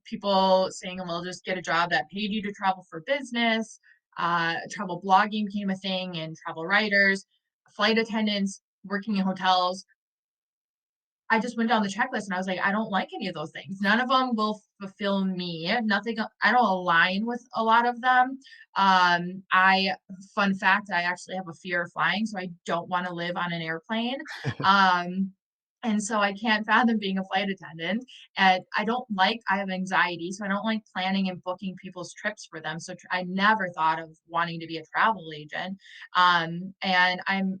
[SPEAKER 3] People saying, well, just get a job that paid you to travel for business. Travel blogging became a thing, and travel writers, flight attendants, working in hotels. I just went down the checklist and I was like, I don't like any of those things. None of them will fulfill me. Nothing, I don't align with a lot of them. Fun fact, I actually have a fear of flying, so I don't want to live on an airplane. Um, and so I can't fathom being a flight attendant. And I have anxiety, so I don't like planning and booking people's trips for them. So I never thought of wanting to be a travel agent. And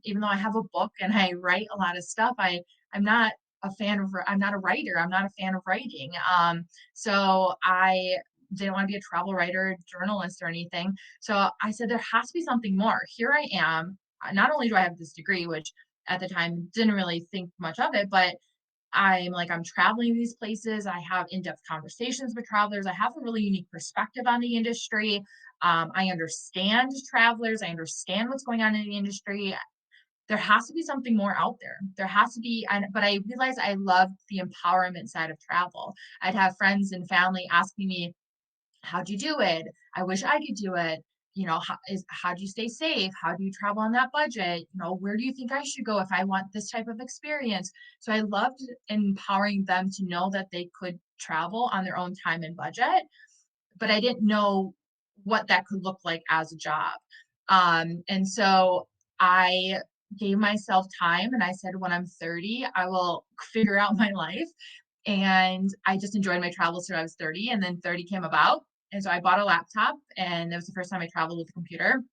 [SPEAKER 3] even though I have a book and I write a lot of stuff, I'm not I'm not a writer. I'm not a fan of writing. So I didn't want to be a travel writer, journalist, or anything. So I said, there has to be something more. Here I am. Not only do I have this degree, which at the time didn't really think much of it, but I'm traveling these places. I have in-depth conversations with travelers. I have a really unique perspective on the industry. I understand travelers. I understand what's going on in the industry. There has to be something more out there. There has to be, but I realized I loved the empowerment side of travel. I'd have friends and family asking me, "How'd you do it? I wish I could do it. You know, how do you stay safe? How do you travel on that budget? You know, where do you think I should go if I want this type of experience?" So I loved empowering them to know that they could travel on their own time and budget, but I didn't know what that could look like as a job. And so I gave myself time and I said, when I'm 30, I will figure out my life. And I just enjoyed my travels till I was 30, and then 30 came about. And so I bought a laptop, and it was the first time I traveled with a computer.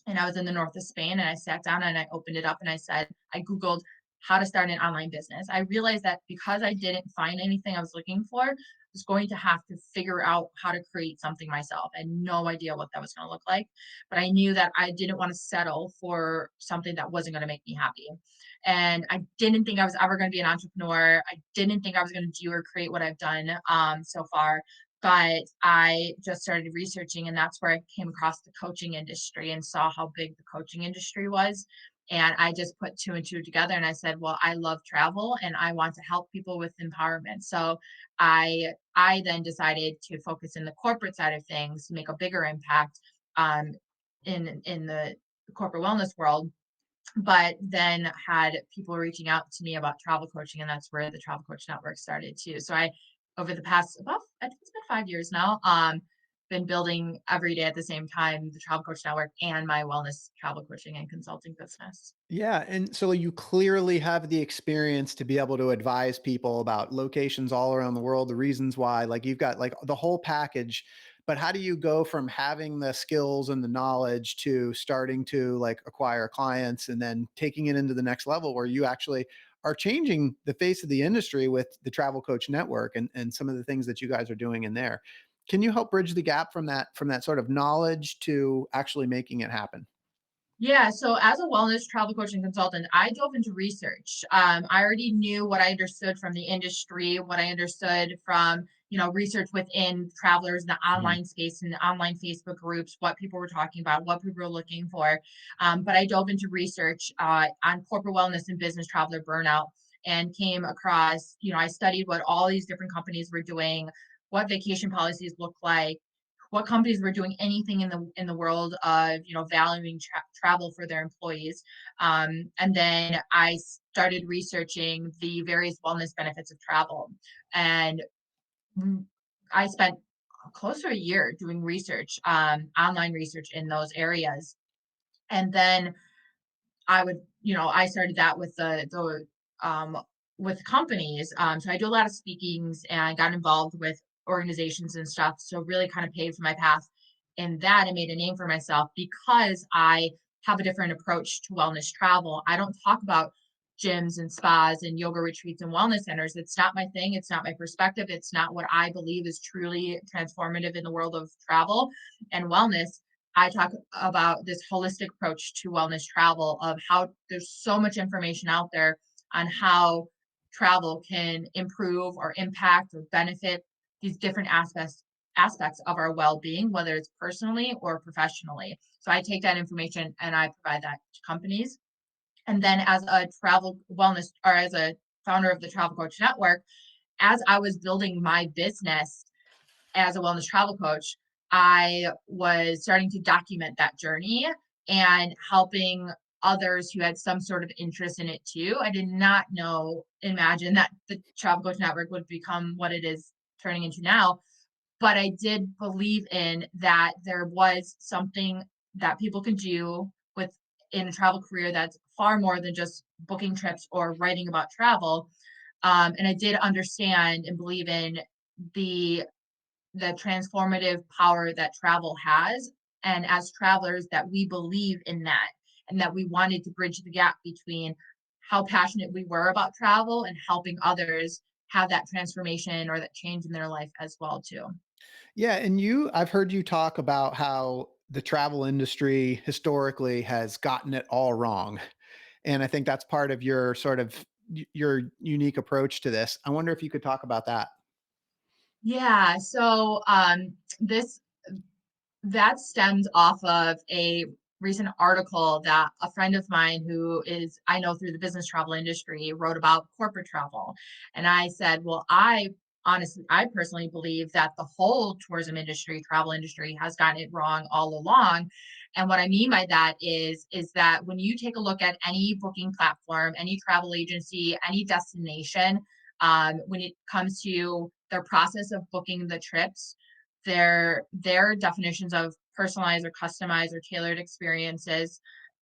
[SPEAKER 3] And I was in the north of Spain, and I sat down and I opened it up and I Googled how to start an online business. I realized that because I didn't find anything I was looking for, I was going to have to figure out how to create something myself. I had no idea what that was going to look like, but I knew that I didn't want to settle for something that wasn't going to make me happy. And I didn't think I was ever going to be an entrepreneur. I didn't think I was going to do or create what I've done so far, but I just started researching, and that's where I came across the coaching industry and saw how big the coaching industry was. And I just put two and two together and I said, well, I love travel and I want to help people with empowerment. So I then decided to focus in the corporate side of things to make a bigger impact um, in the corporate wellness world, but then had people reaching out to me about travel coaching, and that's where the Travel Coach Network started too. So over the past about, I think it's been 5 years now, been building every day at the same time the Travel Coach Network and my wellness travel coaching and consulting business.
[SPEAKER 2] Yeah, and so you clearly have the experience to be able to advise people about locations all around the world, the reasons why, like you've got like the whole package. But how do you go from having the skills and the knowledge to starting to like acquire clients and then taking it into the next level where you actually are changing the face of the industry with the Travel Coach Network and some of the things that you guys are doing in there? Can you help bridge the gap from that sort of knowledge to actually making it happen?
[SPEAKER 3] Yeah, so as a wellness travel coach and consultant, I dove into research. I already knew what I understood from the industry, what I understood from, research within travelers, the
[SPEAKER 2] Mhm.
[SPEAKER 3] online space and the online Facebook groups, what people were talking about, what people were looking for. But I dove into research on corporate wellness and business traveler burnout and came across, I studied what all these different companies were doing, what vacation policies look like, what companies were doing anything in the world of, valuing travel for their employees. And then I started researching the various wellness benefits of travel. And I spent close to a year doing research, online research in those areas. And then I started that with with companies. So I do a lot of speakings and got involved with organizations and stuff. So really kind of paved my path in that and made a name for myself because I have a different approach to wellness travel. I don't talk about gyms and spas and yoga retreats and wellness centers. It's not my thing. It's not my perspective. It's not what I believe is truly transformative in the world of travel and wellness. I talk about this holistic approach to wellness travel of how there's so much information out there on how travel can improve or impact or benefit these different aspects of our well-being, whether it's personally or professionally. So I take that information and I provide that to companies. And then as a travel wellness or as a founder of the Travel Coach Network, as I was building my business as a wellness travel coach, I was starting to document that journey and helping others who had some sort of interest in it too. I did not imagine that the Travel Coach Network would become what it is turning into now. But I did believe in that there was something that people can do with in a travel career that's far more than just booking trips or writing about travel. And I did understand and believe in the the transformative power that travel has. And as travelers, that we believe in that and that we wanted to bridge the gap between how passionate we were about travel and helping others have that transformation or that change in their life as well too.
[SPEAKER 2] Yeah, and I've heard you talk about how the travel industry historically has gotten it all wrong. And I think that's part of your sort of your unique approach to this. I wonder if you could talk about that.
[SPEAKER 3] Yeah, so this that stems off of a recent article that a friend of mine who is I know through the business travel industry wrote about corporate travel. And I said, well, I personally believe that the whole tourism industry, travel industry has gotten it wrong all along. And what I mean by that is that when you take a look at any booking platform, any travel agency, any destination, when it comes to their process of booking the trips, their definitions of personalized or customized or tailored experiences,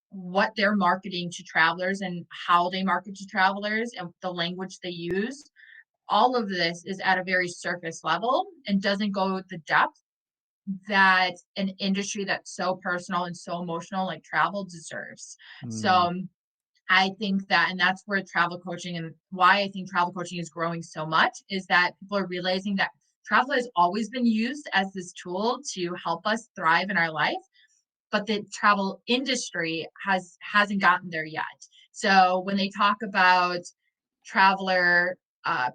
[SPEAKER 3] what they're marketing to travelers and how they market to travelers and the language they use, all of this is at a very surface level and doesn't go the depth that an industry that's so personal and so emotional like travel deserves.
[SPEAKER 2] Mm,
[SPEAKER 3] So I think that, and that's where travel coaching and why I think travel coaching is growing so much is that people are realizing that travel has always been used as this tool to help us thrive in our life, but the travel industry hasn't gotten there yet. So when they talk about traveler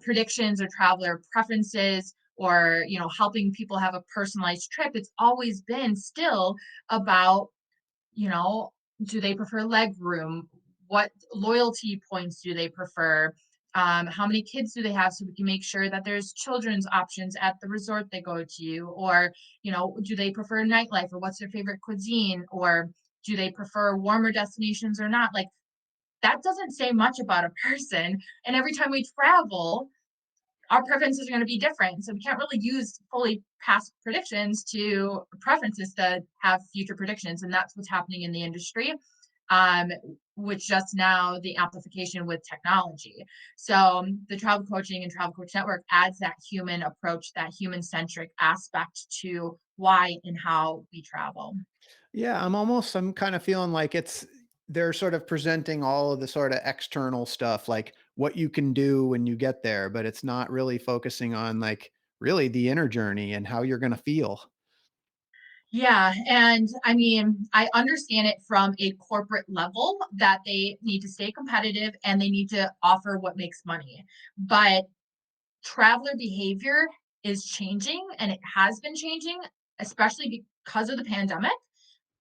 [SPEAKER 3] predictions or traveler preferences or helping people have a personalized trip, it's always been still about you know, do they prefer leg room? What loyalty points do they prefer? How many kids do they have so we can make sure that there's children's options at the resort they go to? Or, do they prefer nightlife or what's their favorite cuisine? Or do they prefer warmer destinations or not? Like that doesn't say much about a person. And every time we travel, our preferences are going to be different. So we can't really use fully past predictions to preferences to have future predictions. And that's what's happening in the industry, um, with just now the amplification with technology. So the travel coaching and travel coach network adds that human approach, that human centric aspect to why and how we travel.
[SPEAKER 2] yeah, I'm kind of feeling like they're sort of presenting all of the sort of external stuff, like what you can do when you get there, but it's not really focusing on like really the inner journey and how you're going to feel.
[SPEAKER 3] Yeah, and I mean, I understand it from a corporate level that they need to stay competitive and they need to offer what makes money. But traveler behavior is changing and it has been changing, especially because of the pandemic.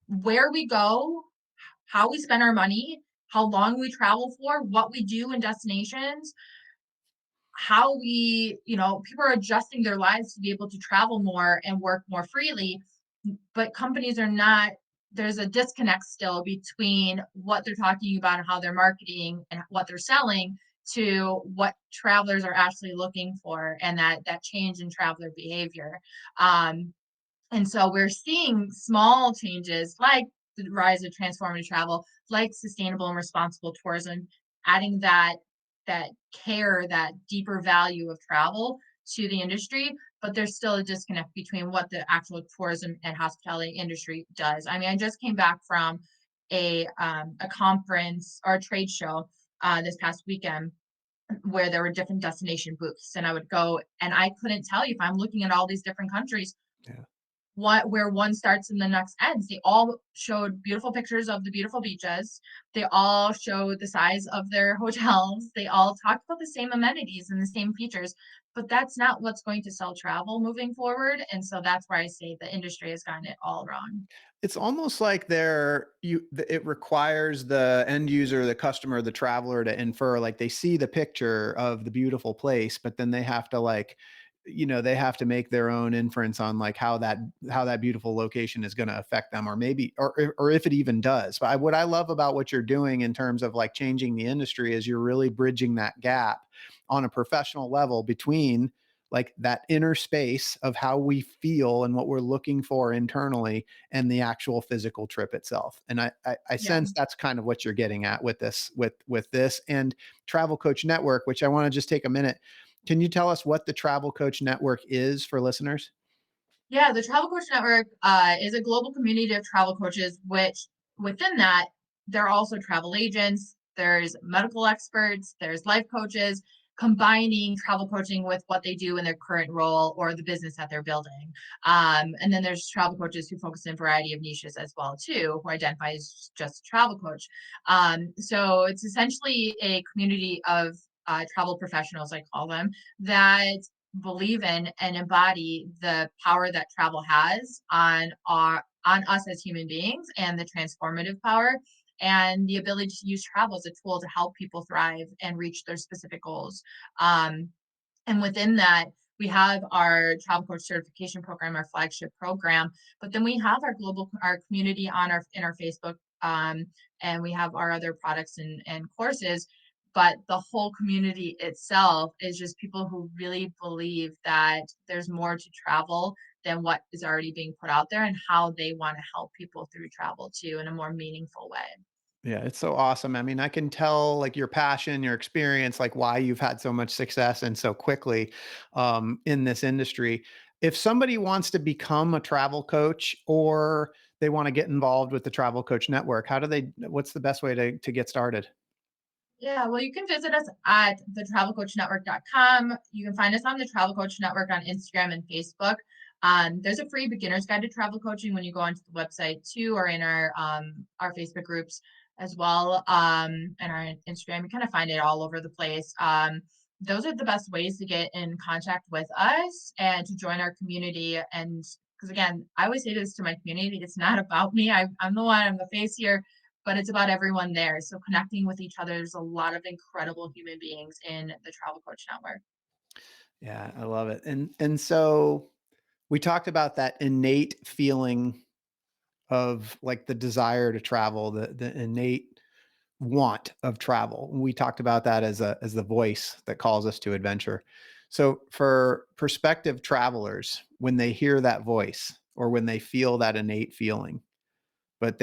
[SPEAKER 3] Where we go, how we spend our money, how long we travel for, what we do in destinations how we, people are adjusting their lives to be able to travel more and work more freely, but companies are not, there's a disconnect still between what they're talking about and how they're marketing and what they're selling to what travelers are actually looking for, and that change in traveler behavior. Um, and so we're seeing small changes like the rise of transformative travel, like sustainable and responsible tourism, adding that care, that deeper value of travel to the industry. But there's still a disconnect between what the actual tourism and hospitality industry does. I mean, I just came back from a conference or a trade show this past weekend where there were different destination booths, and I would go and I couldn't tell you, if I'm looking at all these different countries,
[SPEAKER 2] Yeah.
[SPEAKER 3] what where one starts and the next ends. They all showed beautiful pictures of the beautiful beaches. They all showed the size of their hotels. They all talked about the same amenities and the same features, but that's not what's going to sell travel moving forward. And so that's where I say the industry has gotten it all wrong.
[SPEAKER 2] It's almost like it requires the end user, the customer, the traveler to infer, like they see the picture of the beautiful place, but then they have to like, they have to make their own inference on like how that beautiful location is going to affect them, or maybe, or if it even does. But what I love about what you're doing in terms of like changing the industry is you're really bridging that gap on a professional level between like that inner space of how we feel and what we're looking for internally and the actual physical trip itself. And I
[SPEAKER 3] Yeah.
[SPEAKER 2] sense that's kind of what you're getting at with this, with this and Travel Coach Network, which I want to just take a minute. Can you tell us what the Travel Coach Network is for listeners?
[SPEAKER 3] Yeah, the Travel Coach Network is a global community of travel coaches, which within that, there are also travel agents, there's medical experts, there's life coaches, combining travel coaching with what they do in their current role or the business that they're building. And then there's travel coaches who focus in a variety of niches as well, too, who identify as just a travel coach. So it's essentially a community of travel professionals, I call them, that believe in and embody the power that travel has on us as human beings, and the transformative power and the ability to use travel as a tool to help people thrive and reach their specific goals. Um, and within that, we have our travel coach certification program, our flagship program, but then we have our community on in our Facebook, and we have our other products and courses. But the whole community itself is just people who really believe that there's more to travel than what is already being put out there, and how they want to help people through travel too in a more meaningful way.
[SPEAKER 2] Yeah, it's so awesome. I mean, I can tell like your passion, your experience, like why you've had so much success and so quickly in this industry. If somebody wants to become a travel coach or they want to get involved with the Travel Coach Network, what's the best way to get started?
[SPEAKER 3] Yeah, well, you can visit us at thetravelcoachnetwork.com. You can find us on the Travel Coach Network on Instagram and Facebook. There's a free beginner's guide to travel coaching when you go onto the website too, or in our Facebook groups as well, and our Instagram. You kind of find it all over the place. Those are the best ways to get in contact with us and to join our community. And because again, I always say this to my community, it's not about me. I'm the one, I'm the face here, but it's about everyone there. So connecting with each other. There's a lot of incredible human beings in the Travel Coach Network.
[SPEAKER 2] Yeah, I love it. And so we talked about that innate feeling of like the desire to travel, the innate want of travel. We talked about that as the voice that calls us to adventure. So for prospective travelers, when they hear that voice or when they feel that innate feeling, but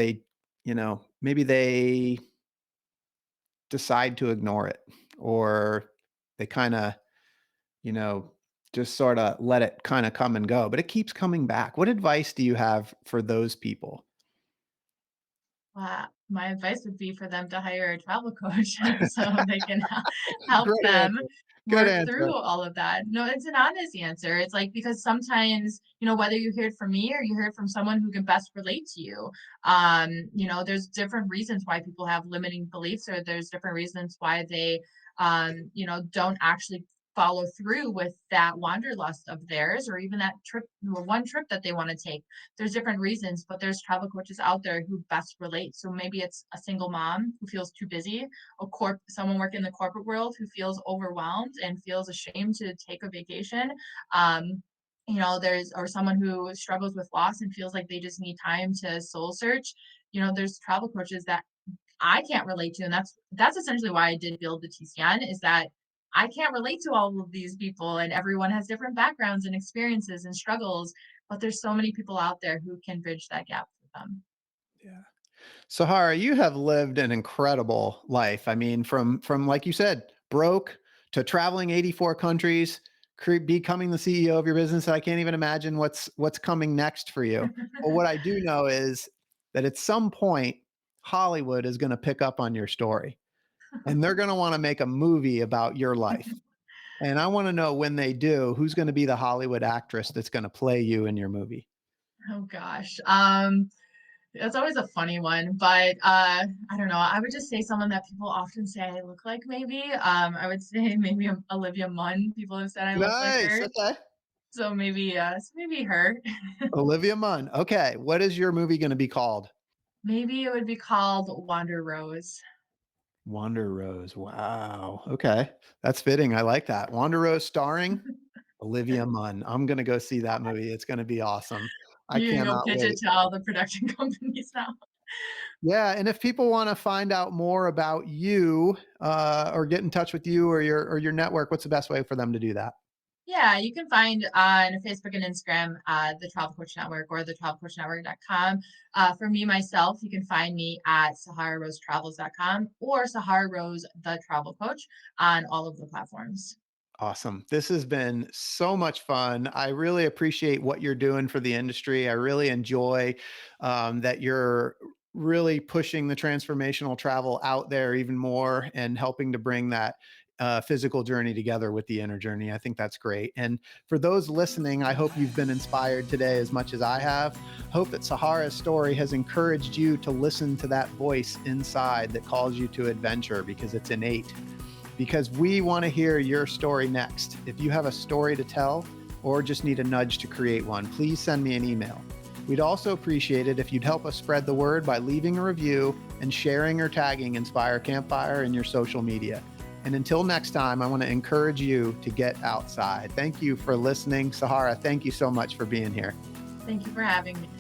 [SPEAKER 2] maybe they decide to ignore it, or they kind of, you know, just sort of let it kind of come and go, but it keeps coming back. What advice do you have for those people?
[SPEAKER 3] My advice would be for them to hire a travel coach so they can help
[SPEAKER 2] Great
[SPEAKER 3] them
[SPEAKER 2] answer. Good
[SPEAKER 3] work
[SPEAKER 2] answer.
[SPEAKER 3] through all of that. No, it's an honest answer. It's like, because sometimes, whether you hear it from me or you hear it from someone who can best relate to you, there's different reasons why people have limiting beliefs, or there's different reasons why they, don't actually follow through with that wanderlust of theirs, or even that trip, or one trip that they want to take. There's different reasons, but there's travel coaches out there who best relate. So maybe it's a single mom who feels too busy, someone working in the corporate world who feels overwhelmed and feels ashamed to take a vacation. There's, or someone who struggles with loss and feels like they just need time to soul search. There's travel coaches that I can't relate to, and that's essentially why I did build the TCN, is that I can't relate to all of these people, and everyone has different backgrounds and experiences and struggles, but there's so many people out there who can bridge that gap for them.
[SPEAKER 2] Yeah. Sahara, you have lived an incredible life. I mean, from like you said, broke to traveling 84 countries, becoming the CEO of your business. I can't even imagine what's coming next for you. But what I do know is that at some point, Hollywood is going to pick up on your story, and they're going to want to make a movie about your life. And I want to know, when they do, who's going to be the Hollywood actress that's going to play you in your movie?
[SPEAKER 3] Oh gosh. That's always a funny one, but I don't know. I would just say someone that people often say I look like, maybe. I would say maybe Olivia Munn. People have said I look like
[SPEAKER 2] Nice.
[SPEAKER 3] her.
[SPEAKER 2] Okay.
[SPEAKER 3] So maybe her.
[SPEAKER 2] Olivia Munn. Okay. What is your movie going to be called?
[SPEAKER 3] Maybe it would be called Wander Rose.
[SPEAKER 2] Wander Rose. Wow. Okay. That's fitting. I like that. Wander Rose starring Olivia Munn. I'm going to go see that movie. It's going to be awesome. I
[SPEAKER 3] You can go
[SPEAKER 2] cannot
[SPEAKER 3] pitch it
[SPEAKER 2] wait.
[SPEAKER 3] to all the production companies now.
[SPEAKER 2] Yeah. And if people want to find out more about you, or get in touch with you or your network, what's the best way for them to do that?
[SPEAKER 3] Yeah, you can find on Facebook and Instagram, the Travel Coach Network, or the travelcoachnetwork.com. For me, myself, you can find me at sahararose.travels.com or Sahara Rose, the Travel Coach, on all of the platforms.
[SPEAKER 2] Awesome. This has been so much fun. I really appreciate what you're doing for the industry. I really enjoy that you're really pushing the transformational travel out there even more and helping to bring that physical journey together with the inner journey. I think that's great. And for those listening, I hope you've been inspired today as much as I have. Hope that Sahara's story has encouraged you to listen to that voice inside that calls you to adventure, because it's innate. Because we want to hear your story next. If you have a story to tell or just need a nudge to create one, please send me an email. We'd also appreciate it if you'd help us spread the word by leaving a review and sharing or tagging Inspire Campfire in your social media. And until next time, I want to encourage you to get outside. Thank you for listening. Sahara, thank you so much for being here.
[SPEAKER 3] Thank you for having me.